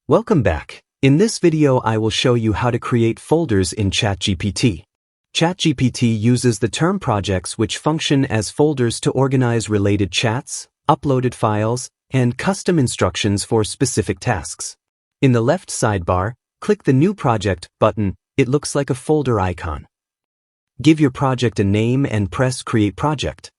Welcome back. In this video I will show you how to create folders in ChatGPT. ChatGPT uses the term projects which function as folders to organize related chats, uploaded files, and custom instructions for specific tasks. In the left sidebar, click the New Project button. It looks like a folder icon. Give your project a name and press Create Project.